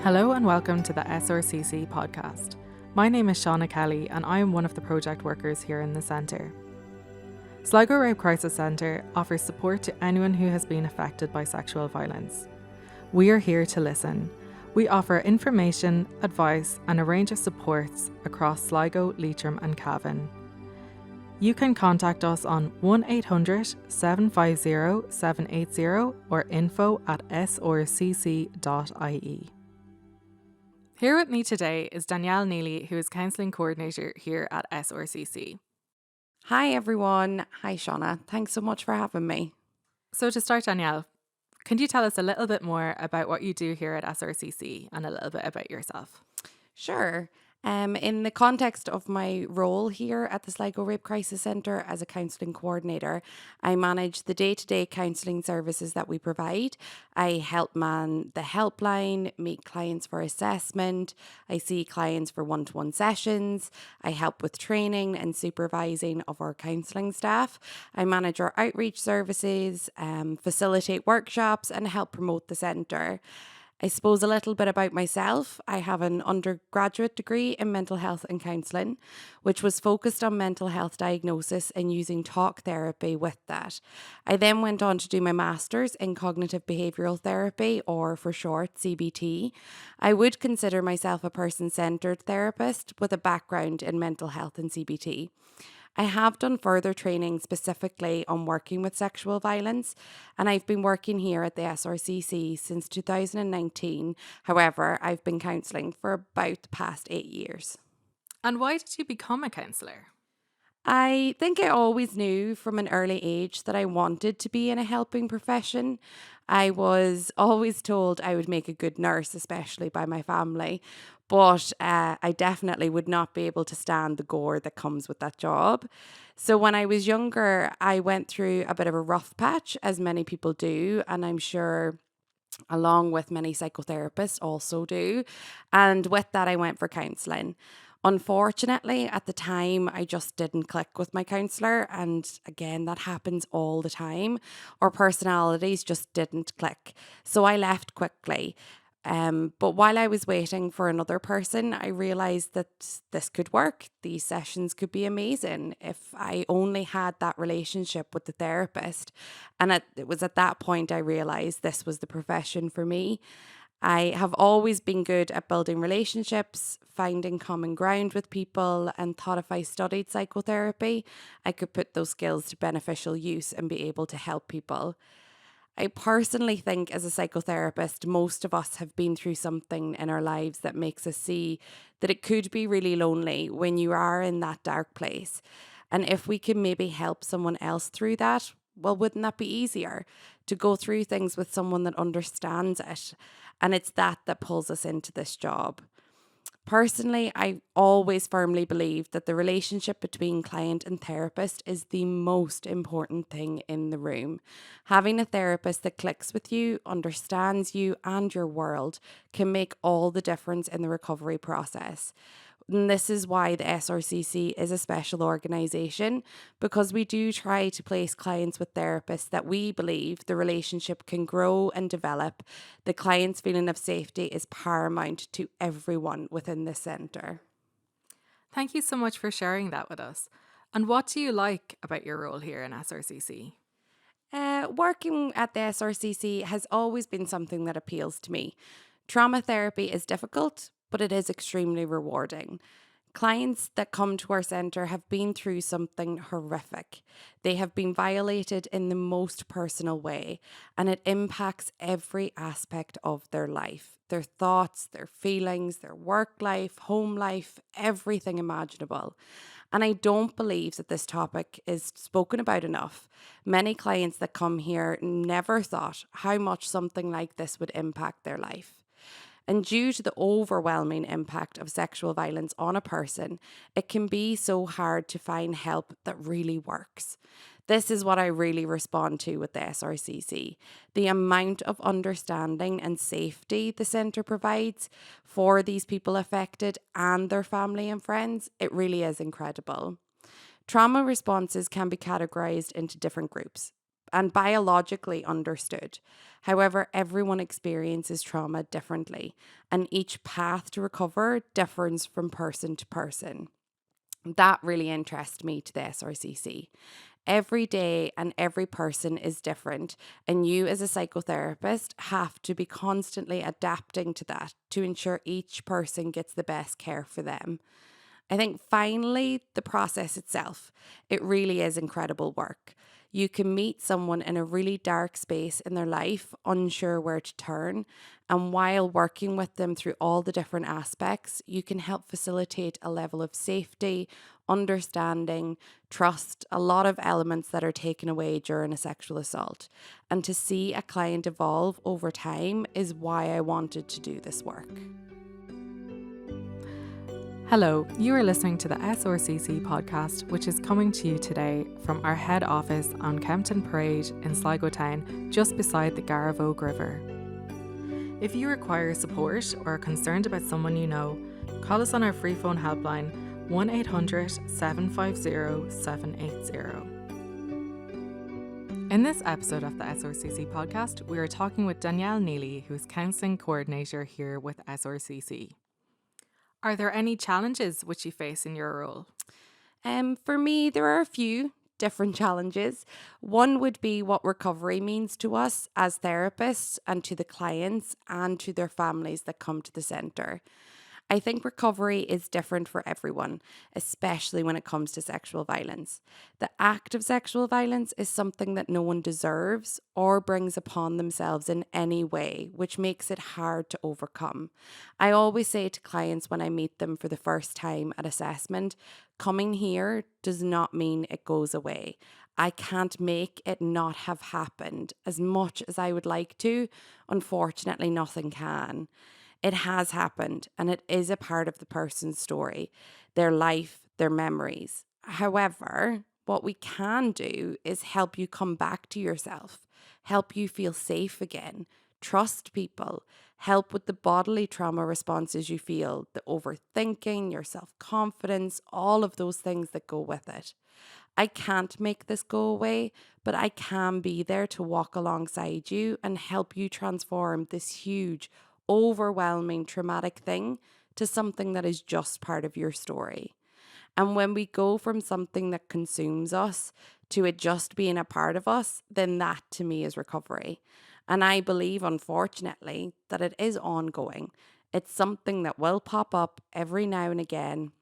Hello and welcome to the SRCC Podcast. My name is Shauna Kelly and I am one of the project workers here in the centre. Sligo Rape Crisis Centre offers support to anyone who has been affected by sexual violence. We are here to listen. We offer information, advice and a range of supports across Sligo, Leitrim and Cavan. You can contact us on 1800 750 780 or info@srcc.ie. Here with me today is Danielle Neely, who is Counselling Coordinator here at SRCC. Hi everyone. Hi Shauna. Thanks so much for having me. So to start, Danielle, can you tell us a little bit more about what you do here at SRCC and a little bit about yourself? Sure. In the context of my role here at the Sligo Rape Crisis Centre as a counselling coordinator, I manage the day-to-day counselling services that we provide. I help man the helpline, meet clients for assessment. I see clients for one-to-one sessions. I help with training and supervising of our counselling staff. I manage our outreach services, facilitate workshops and help promote the centre. I suppose a little bit about myself. I have an undergraduate degree in mental health and counselling, which was focused on mental health diagnosis and using talk therapy with that. I then went on to do my master's in cognitive behavioural therapy, or for short, CBT. I would consider myself a person-centred therapist with a background in mental health and CBT. I have done further training specifically on working with sexual violence, and I've been working here at the SRCC since 2019. However, I've been counselling for about the past 8 years. And why did you become a counsellor? I think I always knew from an early age that I wanted to be in a helping profession. I was always told I would make a good nurse, especially by my family, but I definitely would not be able to stand the gore that comes with that job. So when I was younger, I went through a bit of a rough patch, as many people do, and I'm sure along with many psychotherapists also do. And with that, I went for counselling. Unfortunately, at the time, I just didn't click with my counsellor. And again, that happens all the time. Our personalities just didn't click. So I left quickly. But while I was waiting for another person, I realised that this could work. These sessions could be amazing if I only had that relationship with the therapist. And it was at that point I realised this was the profession for me. I have always been good at building relationships, finding common ground with people, and thought if I studied psychotherapy, I could put those skills to beneficial use and be able to help people. I personally think as a psychotherapist, most of us have been through something in our lives that makes us see that it could be really lonely when you are in that dark place. And if we can maybe help someone else through that, well, wouldn't that be easier to go through things with someone that understands it? And it's that pulls us into this job. Personally, I always firmly believe that the relationship between client and therapist is the most important thing in the room. Having a therapist that clicks with you, understands you and your world can make all the difference in the recovery process. And this is why the SRCC is a special organisation, because we do try to place clients with therapists that we believe the relationship can grow and develop. The client's feeling of safety is paramount to everyone within the centre. Thank you so much for sharing that with us. And what do you like about your role here in SRCC? Working at the SRCC has always been something that appeals to me. Trauma therapy is difficult, but it is extremely rewarding. Clients that come to our centre have been through something horrific. They have been violated in the most personal way, and it impacts every aspect of their life. Their thoughts, their feelings, their work life, home life, everything imaginable. And I don't believe that this topic is spoken about enough. Many clients that come here never thought how much something like this would impact their life. And due to the overwhelming impact of sexual violence on a person, it can be so hard to find help that really works. This is what I really respond to with the SRCC. The amount of understanding and safety the centre provides for these people affected and their family and friends, it really is incredible. Trauma responses can be categorised into different groups. and biologically understood. However, everyone experiences trauma differently, and each path to recover differs from person to person. That really interests me to the SRCC. Every day and every person is different, and you as a psychotherapist have to be constantly adapting to that to ensure each person gets the best care for them. I think finally, the process itself, it really is incredible work. You can meet someone in a really dark space in their life, unsure where to turn, and while working with them through all the different aspects, you can help facilitate a level of safety, understanding, trust, a lot of elements that are taken away during a sexual assault. And to see a client evolve over time is why I wanted to do this work. Hello, you are listening to the SRCC Podcast, which is coming to you today from our head office on Kempton Parade in Sligo Town, just beside the Garavogue River. If you require support or are concerned about someone you know, call us on our free phone helpline 1-800-750-780. In this episode of the SRCC Podcast, we are talking with Danielle Neely, who is Counselling Coordinator here with SRCC. Are there any challenges which you face in your role? For me, there are a few different challenges. One would be what recovery means to us as therapists and to the clients and to their families that come to the centre. I think recovery is different for everyone, especially when it comes to sexual violence. The act of sexual violence is something that no one deserves or brings upon themselves in any way, which makes it hard to overcome. I always say to clients when I meet them for the first time at assessment, coming here does not mean it goes away. I can't make it not have happened. As much as I would like to, unfortunately, nothing can. It has happened, and it is a part of the person's story, their life, their memories. However, what we can do is help you come back to yourself, help you feel safe again, trust people, help with the bodily trauma responses you feel, the overthinking, your self-confidence, all of those things that go with it. I can't make this go away, but I can be there to walk alongside you and help you transform this huge, overwhelming, traumatic thing to something that is just part of your story. And when we go from something that consumes us to it just being a part of us, then that to me is recovery. And I believe, unfortunately, that it is ongoing. It's something that will pop up every now and again,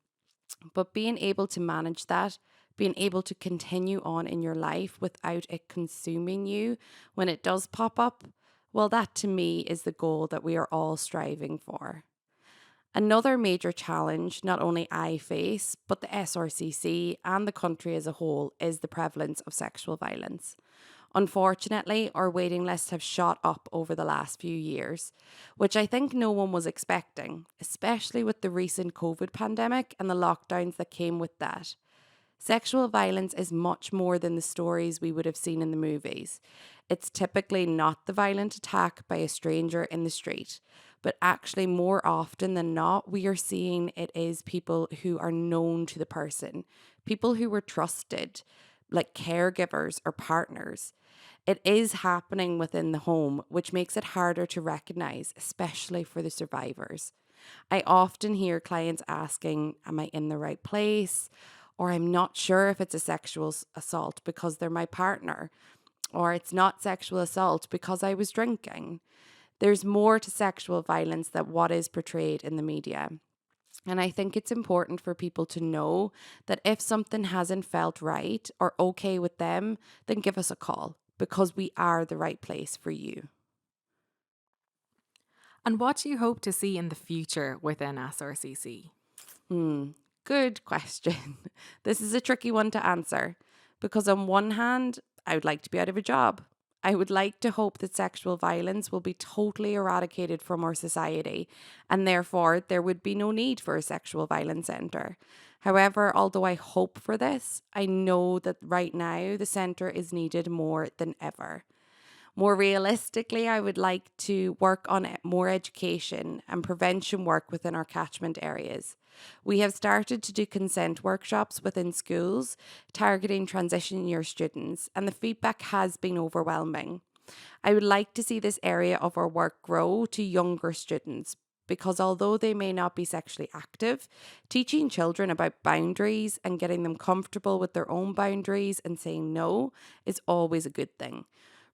but being able to manage that, being able to continue on in your life without it consuming you when it does pop up, well, that to me is the goal that we are all striving for. Another major challenge not only I face, but the SRCC and the country as a whole is the prevalence of sexual violence. Unfortunately, our waiting lists have shot up over the last few years, which I think no one was expecting, especially with the recent COVID pandemic and the lockdowns that came with that. Sexual violence is much more than the stories we would have seen in the movies. It's typically not the violent attack by a stranger in the street, but actually more often than not, we are seeing it is people who are known to the person, people who were trusted, like caregivers or partners. It is happening within the home, which makes it harder to recognize, especially for the survivors. I often hear clients asking, am I in the right place? Or I'm not sure if it's a sexual assault because they're my partner, or it's not sexual assault because I was drinking. There's more to sexual violence than what is portrayed in the media. And I think it's important for people to know that if something hasn't felt right or okay with them, then give us a call because we are the right place for you. And what do you hope to see in the future within SRCC? Good question. This is a tricky one to answer because on one hand, I would like to be out of a job. I would like to hope that sexual violence will be totally eradicated from our society and therefore there would be no need for a sexual violence centre. However, although I hope for this, I know that right now the centre is needed more than ever. More realistically, I would like to work on more education and prevention work within our catchment areas. We have started to do consent workshops within schools, targeting transition year students, and the feedback has been overwhelming. I would like to see this area of our work grow to younger students because although they may not be sexually active, teaching children about boundaries and getting them comfortable with their own boundaries and saying no is always a good thing.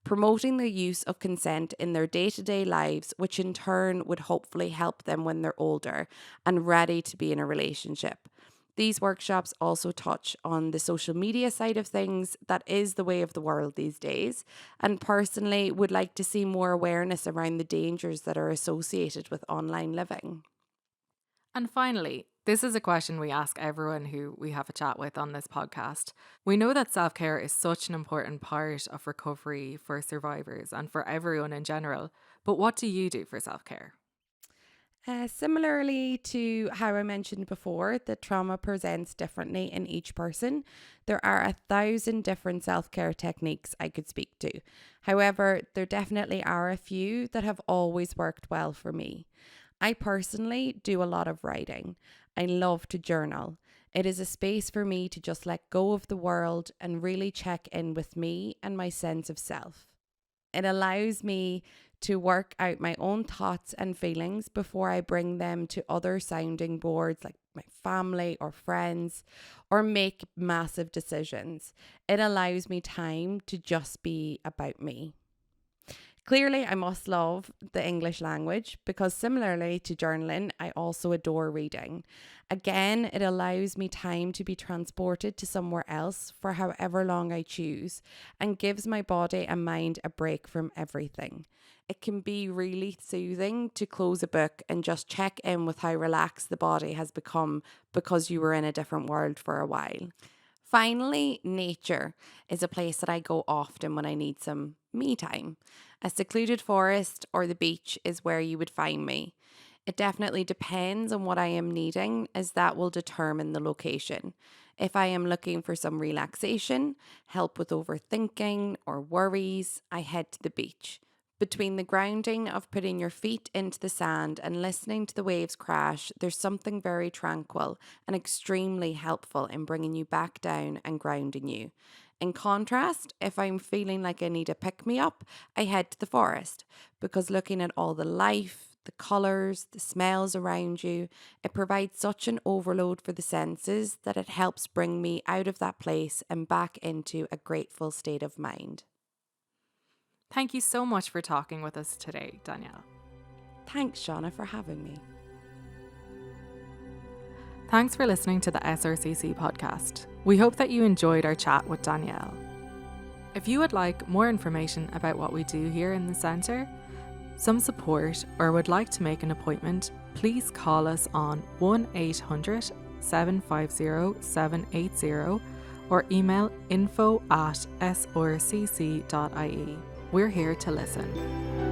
Promoting the use of consent in their day-to-day lives, which in turn would hopefully help them when they're older and ready to be in a relationship. These workshops also touch on the social media side of things. That is the way of the world these days, and personally would like to see more awareness around the dangers that are associated with online living. And finally, this is a question we ask everyone who we have a chat with on this podcast. We know that self-care is such an important part of recovery for survivors and for everyone in general, but what do you do for self-care? Similarly to how I mentioned before, that trauma presents differently in each person. There are 1,000 different self-care techniques I could speak to. However, there definitely are a few that have always worked well for me. I personally do a lot of writing. I love to journal. It is a space for me to just let go of the world and really check in with me and my sense of self. It allows me to work out my own thoughts and feelings before I bring them to other sounding boards like my family or friends, or make massive decisions. It allows me time to just be about me. Clearly, I must love the English language because similarly to journaling, I also adore reading. Again, it allows me time to be transported to somewhere else for however long I choose and gives my body and mind a break from everything. It can be really soothing to close a book and just check in with how relaxed the body has become because you were in a different world for a while. Finally, nature is a place that I go often when I need some me time. A secluded forest or the beach is where you would find me. It definitely depends on what I am needing, as that will determine the location. If I am looking for some relaxation, help with overthinking or worries, I head to the beach. Between the grounding of putting your feet into the sand and listening to the waves crash, there's something very tranquil and extremely helpful in bringing you back down and grounding you. In contrast, if I'm feeling like I need a pick-me-up, I head to the forest because looking at all the life, the colours, the smells around you, it provides such an overload for the senses that it helps bring me out of that place and back into a grateful state of mind. Thank you so much for talking with us today, Danielle. Thanks, Shauna, for having me. Thanks for listening to the SRCC podcast. We hope that you enjoyed our chat with Danielle. If you would like more information about what we do here in the centre, some support, or would like to make an appointment, please call us on 1-800-750-780 or email info@srcc.ie. We're here to listen.